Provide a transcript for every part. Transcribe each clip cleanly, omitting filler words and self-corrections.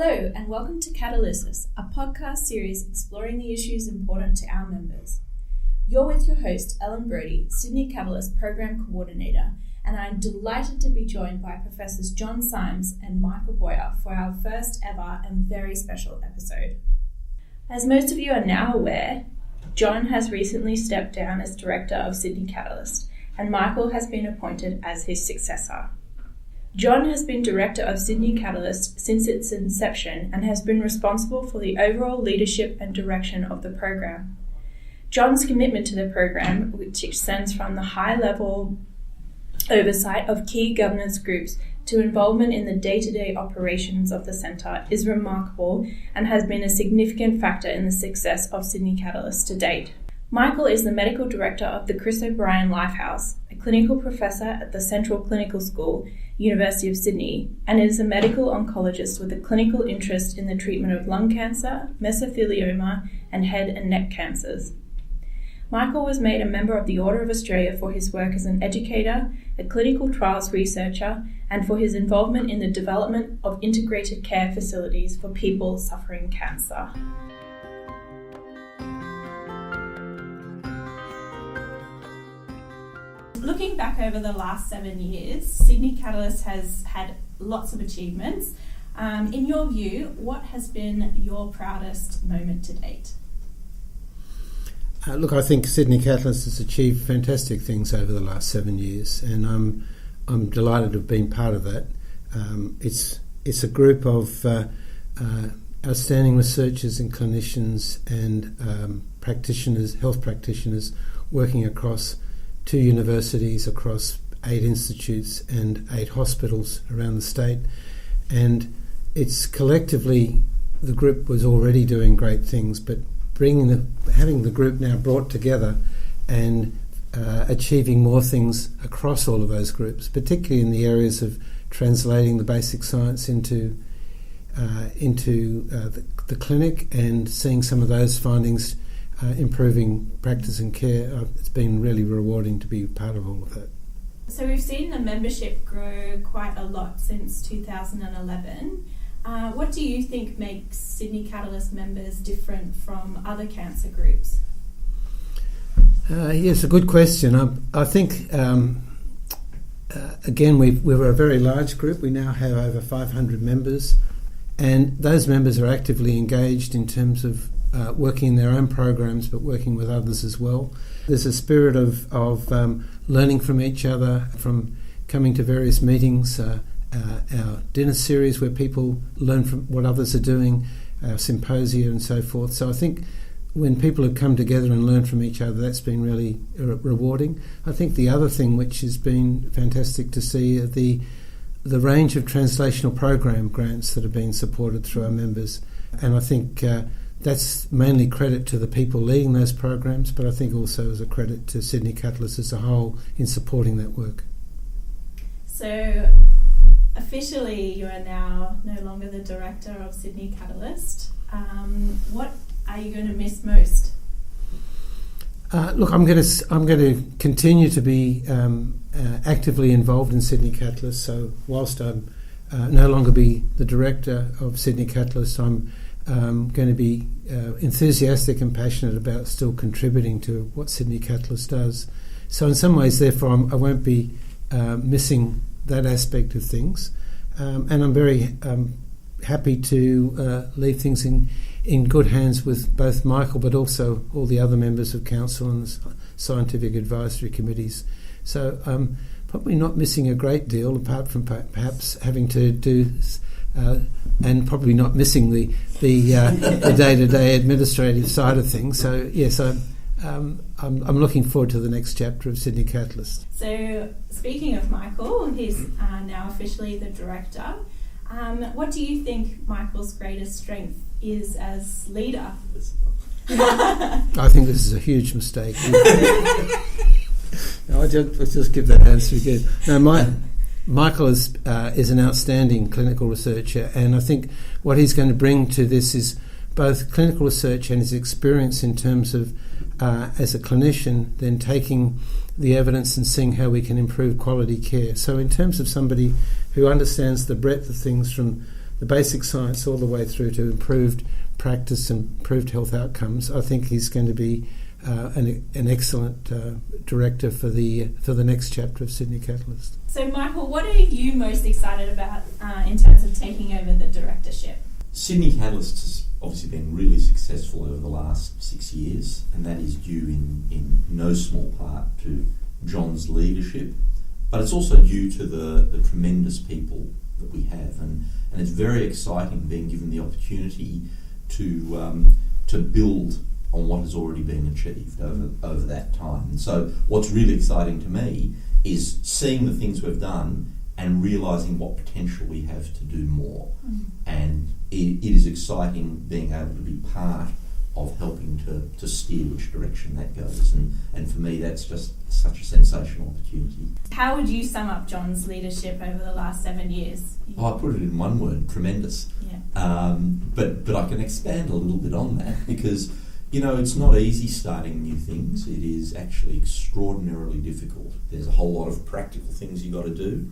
Hello and welcome to Catalysis, a podcast series exploring the issues important to our members. You're with your host, Ellen Brodie, Sydney Catalyst Program Coordinator, and I'm delighted to be joined by Professors John Symes and Michael Boyer for our first ever and very special episode. As most of you are now aware, John has recently stepped down as Director of Sydney Catalyst, and Michael has been appointed as his successor. John has been Director of Sydney Catalyst since its inception and has been responsible for the overall leadership and direction of the program. John's commitment to the program, which extends from the high-level oversight of key governance groups to involvement in the day-to-day operations of the centre, is remarkable and has been a significant factor in the success of Sydney Catalyst to date. Michael is the Medical Director of the Chris O'Brien Lifehouse, a clinical professor at the Central Clinical School, University of Sydney, and is a medical oncologist with a clinical interest in the treatment of lung cancer, mesothelioma, and head and neck cancers. Michael was made a member of the Order of Australia for his work as an educator, a clinical trials researcher, and for his involvement in the development of integrated care facilities for people suffering cancer. Looking back over the last 7 years, Sydney Catalyst has had lots of achievements. In your view, what has been your proudest moment to date? I think Sydney Catalyst has achieved fantastic things over the last 7 years, and I'm delighted to have been part of that. It's a group of outstanding researchers and clinicians and practitioners, health practitioners, working across 2 universities, across 8 institutes and 8 hospitals around the state. And it's collectively, the group was already doing great things, but having the group now brought together and achieving more things across all of those groups, particularly in the areas of translating the basic science into the clinic and seeing some of those findings improving practice and care. It's been really rewarding to be part of all of that. So we've seen the membership grow quite a lot since 2011. What do you think makes Sydney Catalyst members different from other cancer groups? Yes, a good question. I think, again, we're a very large group. We now have over 500 members, and those members are actively engaged in terms of working in their own programs, but working with others as well. There's a spirit of learning from each other, from coming to various meetings, our dinner series where people learn from what others are doing, our symposia and so forth. So I think when people have come together and learned from each other, that's been really rewarding. I think the other thing which has been fantastic to see are the range of translational program grants that have been supported through our members. And I think that's mainly credit to the people leading those programs, but I think also as a credit to Sydney Catalyst as a whole in supporting that work. So officially you are now no longer the Director of Sydney Catalyst. What are you going to miss most? I'm going to continue to be actively involved in Sydney Catalyst. So whilst I'm no longer be the Director of Sydney Catalyst, I'm going to be enthusiastic and passionate about still contributing to what Sydney Catalyst does. So in some ways, therefore, I won't be missing that aspect of things. And I'm very happy to leave things in good hands with both Michael but also all the other members of Council and the scientific advisory committees. So probably not missing a great deal, apart from perhaps having to do and probably not missing the day-to-day administrative side of things. So yes, I'm looking forward to the next chapter of Sydney Catalyst. So speaking of Michael, he's now officially the Director. What do you think Michael's greatest strength is as leader? I think this is a huge mistake. No, I'll just give that answer again. No, Michael is an outstanding clinical researcher, and I think what he's going to bring to this is both clinical research and his experience in terms of, as a clinician, then taking the evidence and seeing how we can improve quality care. So in terms of somebody who understands the breadth of things from the basic science all the way through to improved practice and improved health outcomes, I think he's going to be an excellent director for the next chapter of Sydney Catalyst. So, Michael, what are you most excited about in terms of taking over the directorship? Sydney Catalyst has obviously been really successful over the last 6 years, and that is due in no small part to John's leadership, but it's also due to the tremendous people that we have, and it's very exciting being given the opportunity to build on what has already been achieved over that time. And so what's really exciting to me is seeing the things we've done and realising what potential we have to do more. And it is exciting being able to be part of helping to steer which direction that goes. And for me, that's just such a sensational opportunity. How would you sum up John's leadership over the last 7 years? I put it in one word: tremendous. Yeah. But I can expand a little bit on that because, you know, it's not easy starting new things. It is actually extraordinarily difficult. There's a whole lot of practical things you've got to do.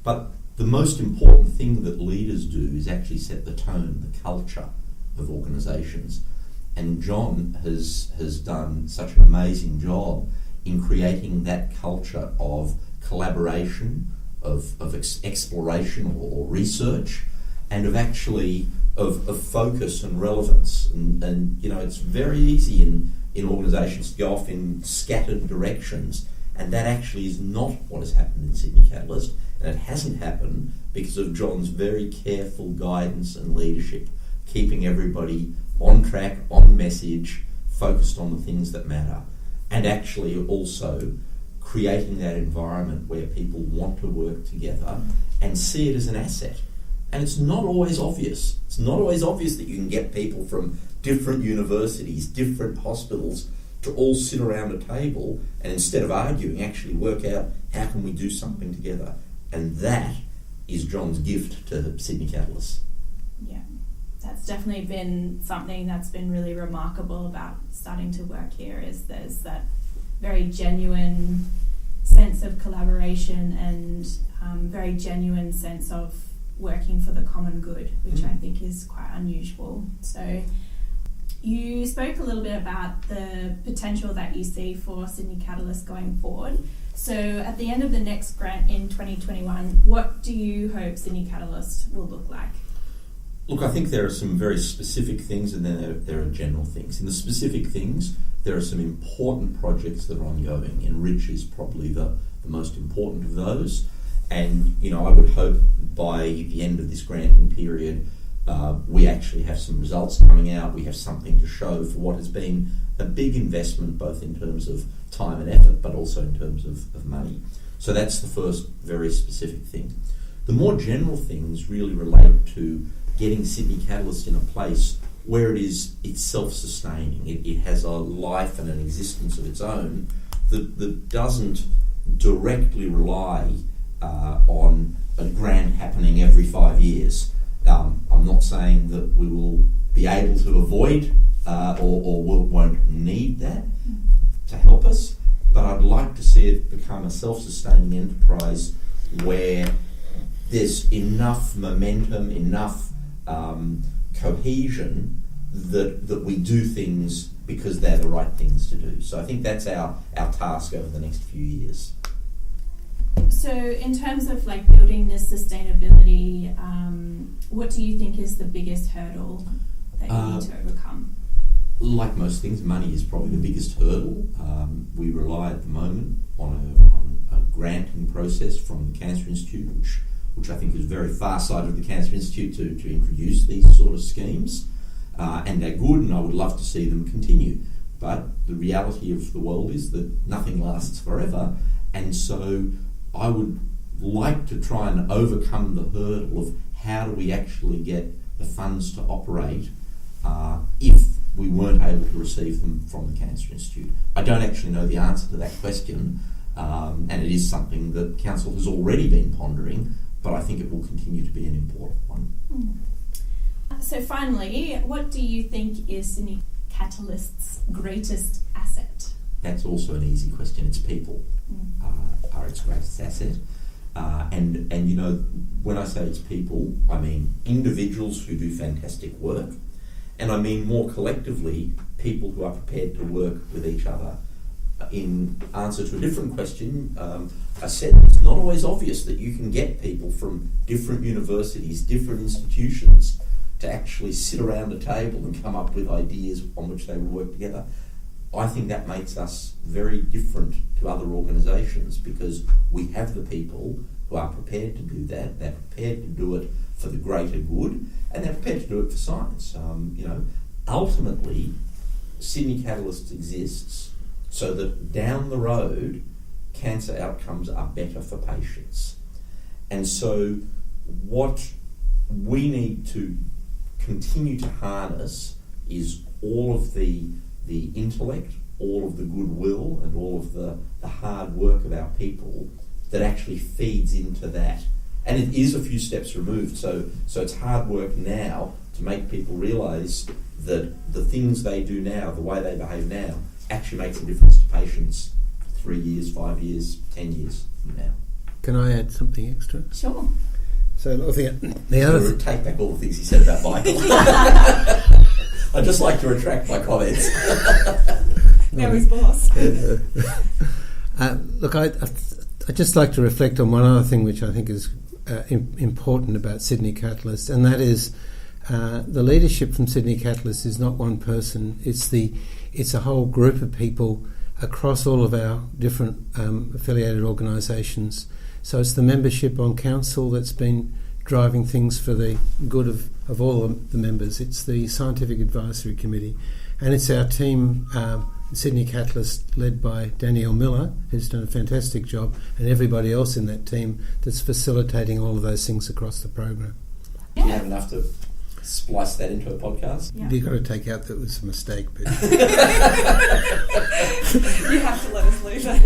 But the most important thing that leaders do is actually set the tone, the culture of organisations. And John has done such an amazing job in creating that culture of collaboration, of exploration or research, and of focus and relevance. And you know, it's very easy in organisations to go off in scattered directions, and that actually is not what has happened in Sydney Catalyst, and it hasn't happened because of John's very careful guidance and leadership, keeping everybody on track, on message, focused on the things that matter, and actually also creating that environment where people want to work together and see it as an asset. And it's not always obvious. It's not always obvious that you can get people from different universities, different hospitals, to all sit around a table and instead of arguing, actually work out how can we do something together. And that is John's gift to Sydney Catalyst. Yeah, that's definitely been something that's been really remarkable about starting to work here, is there's that very genuine sense of collaboration and very genuine sense of working for the common good, which I think is quite unusual. So you spoke a little bit about the potential that you see for Sydney Catalyst going forward. So at the end of the next grant in 2021, what do you hope Sydney Catalyst will look like? Look, I think there are some very specific things and then there are general things. In the specific things, there are some important projects that are ongoing. Enrich is probably the most important of those. And, you know, I would hope by the end of this granting period, we actually have some results coming out. We have something to show for what has been a big investment, both in terms of time and effort, but also in terms of money. So that's the first very specific thing. The more general things really relate to getting Sydney Catalyst in a place where it's self-sustaining. It has a life and an existence of its own that doesn't directly rely on a grant happening every 5 years. I'm not saying that we will be able to avoid or won't need that to help us, but I'd like to see it become a self-sustaining enterprise where there's enough momentum, enough cohesion that we do things because they're the right things to do. So I think that's our task over the next few years. So in terms of like building this sustainability, what do you think is the biggest hurdle that you need to overcome? Like most things, money is probably the biggest hurdle. We rely at the moment on a granting process from the Cancer Institute, which I think is very far-sighted of the Cancer Institute to introduce these sort of schemes. And they're good, and I would love to see them continue. But the reality of the world is that nothing lasts forever, and so I would like to try and overcome the hurdle of how do we actually get the funds to operate if we weren't able to receive them from the Cancer Institute. I don't actually know the answer to that question, and it is something that Council has already been pondering, but I think it will continue to be an important one. So finally, what do you think is Sydney Catalyst's greatest asset? That's also an easy question. It's people are its greatest asset. And you know, when I say it's people, I mean individuals who do fantastic work, and I mean more collectively people who are prepared to work with each other. In answer to a different question, I said it's not always obvious that you can get people from different universities, different institutions, to actually sit around a table and come up with ideas on which they will work together. I think that makes us very different to other organisations because we have the people who are prepared to do that. They're prepared to do it for the greater good, and they're prepared to do it for science. You know, ultimately, Sydney Catalyst exists so that down the road, cancer outcomes are better for patients. And so what we need to continue to harness is all of the intellect, all of the goodwill, and all of the hard work of our people that actually feeds into that. And it is a few steps removed, so it's hard work now to make people realise that the things they do now, the way they behave now, actually makes a difference to patients 3 years, 5 years, 10 years from now. Can I add something extra? Sure. So the other take back all the things he said about Michael. I'd just like to retract my comments. Now he's boss. Look, I'd just like to reflect on one other thing which I think is important about Sydney Catalyst, and that is the leadership from Sydney Catalyst is not one person. It's a whole group of people across all of our different affiliated organisations. So it's the membership on council that's been driving things for the good of all the members. It's the Scientific Advisory Committee, and it's our team, Sydney Catalyst, led by Danielle Miller, who's done a fantastic job, and everybody else in that team that's facilitating all of those things across the program. Do you have enough to splice that into a podcast? Yeah. You've got to take out that was a mistake, but You have to let us lose that.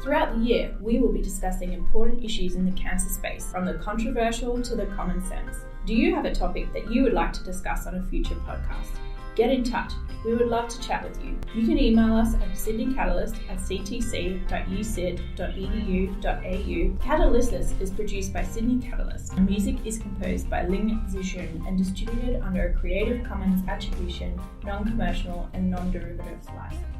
Throughout the year, we will be discussing important issues in the cancer space, from the controversial to the common sense. Do you have a topic that you would like to discuss on a future podcast? Get in touch. We would love to chat with you. You can email us at sydneycatalyst@ctc.uced.edu.au. Catalysis is produced by Sydney Catalyst. The music is composed by Ling Zishun and distributed under a Creative Commons Attribution, Non-Commercial and Non-Derivative license.